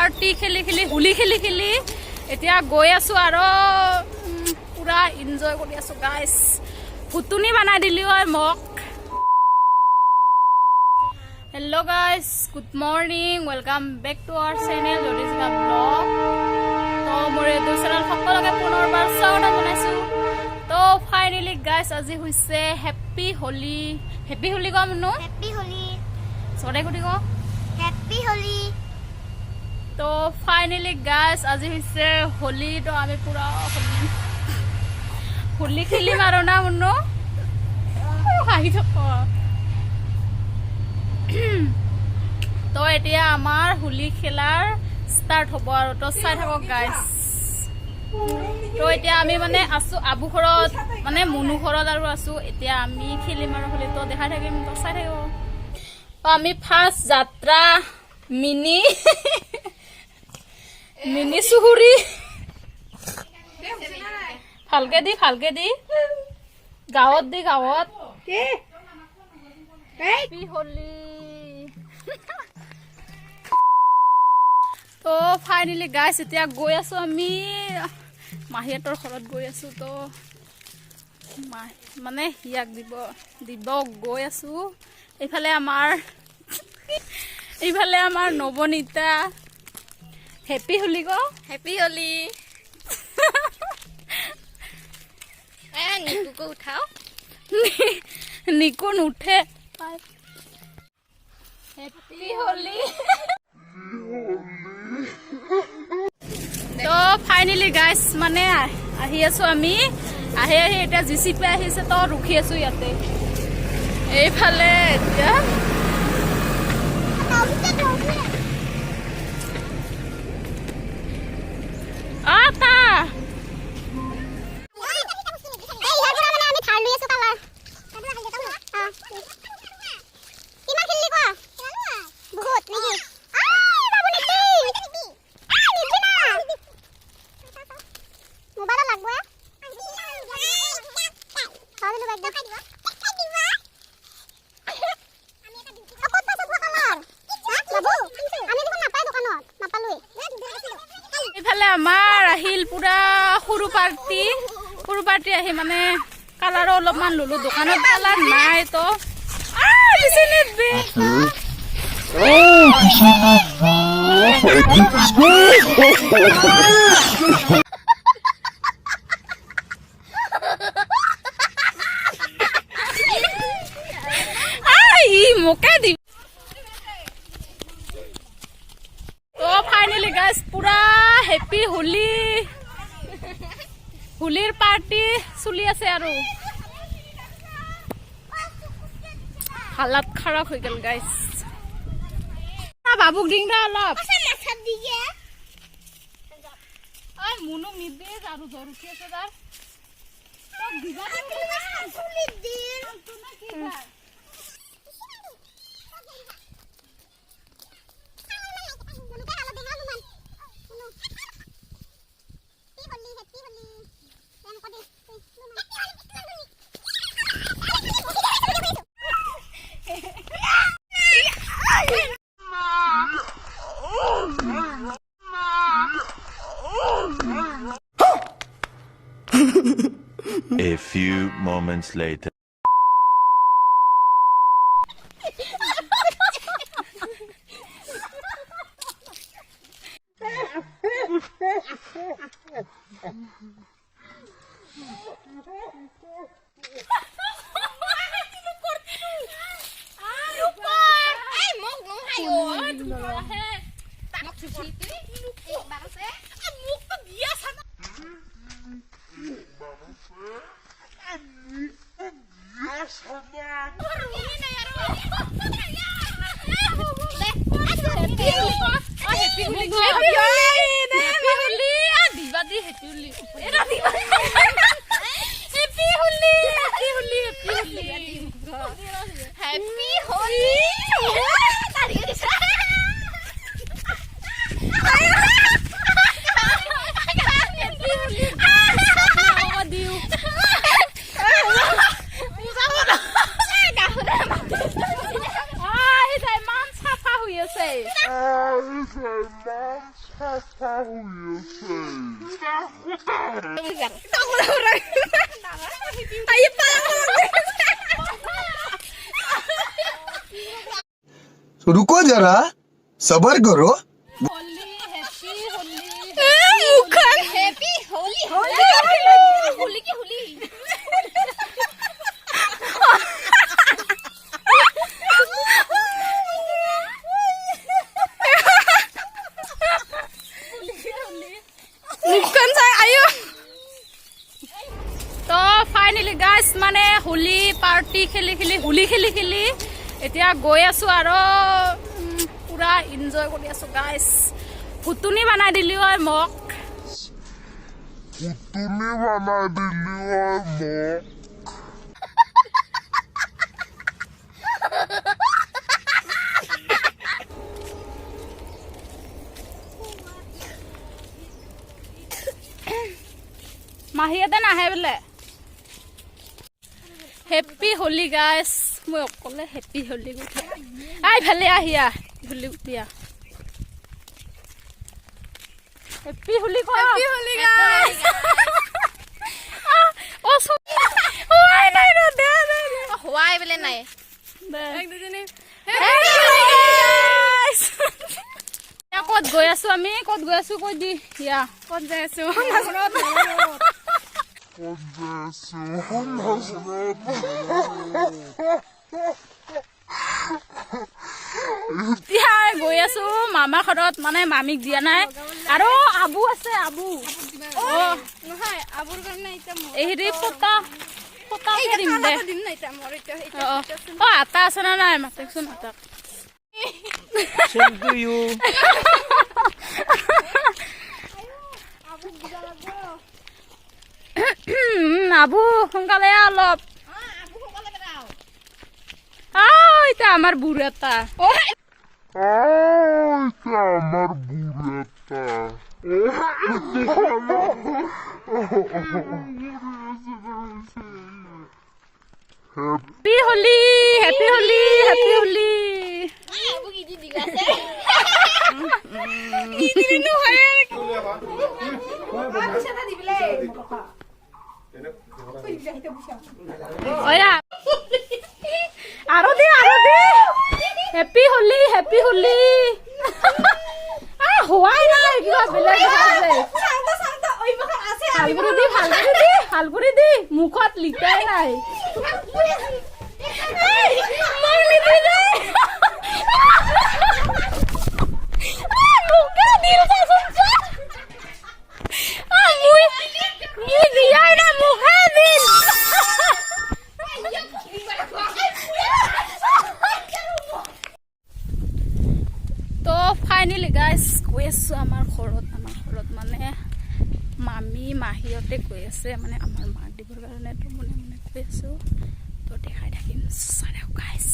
Party খেলি খেলি হোলি খেলি খেলি এতিয়া গৈ আছো আৰু পুৰা এনজয় কৰি আছো গাইস ফুটুনি বনাই দিলি হয় মোক hello' guys good morning welcome back to our channel জডিজা ব্লগ তো মোৰ এইটো চেনেল সকলোকে পুনৰবাৰ স্বাগতম জনাইছো তো ফাইনেলি গাইস আজি হৈছে হেপী হোলি কম নো হেপী হোলি সদায় কুটি কো হেপী হোলি তো ফাইনেলি গাইস আজি হৈছে হোলি তো আমি পুৰা হোলি খেলি মাৰো না মুন্নো হাঁহি থাক তো এতিয়া আমাৰ হোলি খেলাৰ ষ্টাৰ্ট হ'ব আৰু তো চাই থাকক গাইস তো এতিয়া আমি মানে আছো আবু ঘৰত মানে মুনু ঘৰত আৰু আছো এতিয়া আমি খেলিম আৰু হোলি তো দেখাই থাকিম তো চাই থাকিব আমি ফাৰ্ষ্ট যাত্ৰা মিনি চুহুৰি ভালকে দি গাঁৱত হেপী হোলি তো ফাইনেলি গাইস এতিয়া গৈ আছো আমি মাহীহঁতৰ ঘৰত গৈ আছো তো মানে ইয়াক দিব গৈ আছো এইফালে আমাৰ নৱনীতা হেপী হোলি গো হেপী হোলি নিকুকো উঠাও নিকু নুঠে হেপী হোলি তো ফাইনেলি গাইস মানে আহি আছো আমি আহি এতিয়া জিচিপি আহিছে তো ৰখি আছো ইয়াতে এইফালে এতিয়া আমাৰ আহিল পুৰা সৰু পাৰ্টি আহি মানে কালাৰো অলপমান ললো দোকানত কালাৰ নাই তো মোকে দি তো ফাইনেলি গাইস পুৰা হেপী হোলিৰ পাৰ্টি চলি আছে আৰু হালাত খাৰাপ হৈ গল গাইস বাবুক দিং দা অলপ মুনুক নিদে আৰু জৰুকি আছে তাৰ A few moments later. रुको जरा सबर करो তো ফাইনেলি গাইজ মানে হোলি পাৰ্টি খেলি খেলি এতিয়া গৈ আছো আৰু পুৰা এনজয় কৰি আছো গাইজ ফুটুনি বনাই দিলি হয় মোক মাহীহঁতে নাহে বোলে হেপী হোলি গাইজ মই অকলে হেপী হোলি গুঠা আই ভালে আহিয়া হোলি গুঠিয়া হেপী হোলি কয় হেপী হোলি গাইজ ও হোৱাই নাই ৰ দে হোৱাই বোলে নাই এক দুজনী হেপী হোলি গাইজ ক'ত গৈ আছো আমি ক'ত গৈ আছো কৈ দি ইয়া ক'ত যাই আছো এতিয়া গৈ আছো মামা ঘৰত মানে মামীক দিয়া নাই আৰু আবু আছে আবু হেৰি পতা দিম দে আটা আছে না নাই মাতিকচোন আটাক আবু সোনকালে অলপ এতিয়া আমাৰ বুঢ়া এটা happy Holi happy Holi happy Holi আৰু দি হেপী হোলি হোৱাই নাই কিবা বেলেগ ভালপুৰি দি মুখত লিখাই নাই তো ফাইনেলি গাইজ গৈ আছো আমাৰ ঘৰত মানে মামী মাহীহঁতে কৈ আছে মানে আমাৰ মাক দিবৰ কাৰণে তো মনে কৈ আছো তো দেখাই থাকিম চাই গাইজ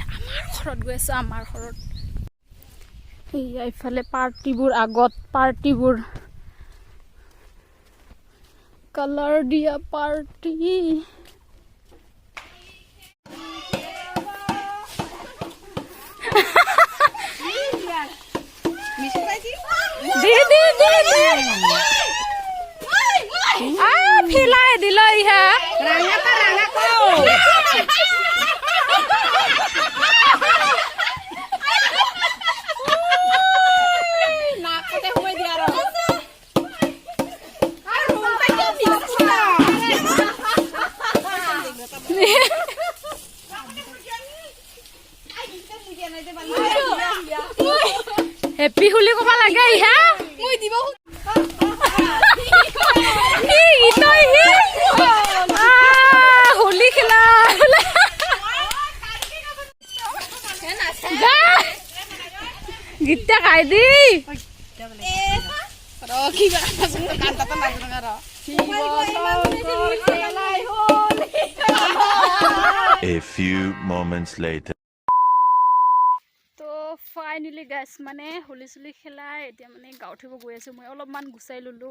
আমাৰ ঘৰত গৈ আছো আমাৰ ঘৰত এইফালে পাৰ্টিবোৰ আগত পাৰ্টিবোৰ কালাৰ দিয়া পাৰ্টি ফিলাই দিল ইহা হেপী হোলি কব লাগে ইহা হোলি খেলা গীতটা খাই দি A few moments later. তো ফাইনেলি গাইজ মানে হোলি চুলি খেলা এতিয়া মানে গাঁও উঠিব গৈ আছো মই অলপমান গুচাই ললো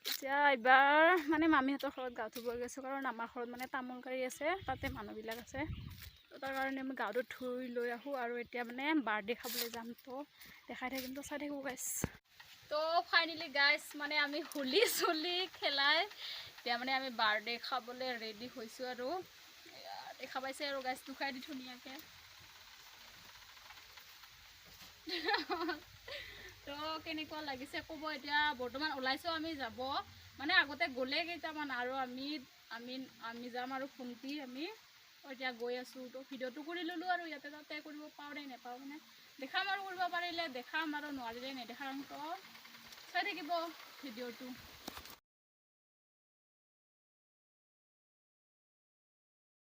এতিয়া এবাৰ মানে মামীহঁতৰ ঘৰত গাঁও উঠিব গৈছো কাৰণ আমাৰ ঘৰত মানে তামোল কাৰি আছে তাতে মানুহবিলাক আছে তাৰ কাৰণে আমি গাটো ধুই লৈ আহোঁ আৰু এতিয়া মানে বাৰ্থডে খাবলৈ যাম তো দেখাই থাকিম তো চাই থাকিব গাইছ তো ফাইনেলি গাইছ মানে আমি হোলী চলি খেলাই এতিয়া মানে আমি বাৰ্থডে খাবলৈ ৰেডি হৈছোঁ আৰু দেখা পাইছে আৰু গাইছ দুখাই দি ধুনীয়াকৈ তো কেনেকুৱা লাগিছে ক'ব এতিয়া বৰ্তমান ওলাইছোঁ আমি যাব মানে আগতে গ'লে কেইটামান আৰু আমি যাম আৰু ভণ্টি আমি এতিয়া গৈ আছোঁ তো ভিডিঅ'টো কৰি ল'লোঁ আৰু ইয়াতে তাতে কৰিব পাওঁ নে নাপাওঁ মানে দেখাম আৰু কৰিব পাৰিলে দেখাম আৰু নোৱাৰিলে নেদেখাম তো চাই থাকিব ভিডিঅ'টো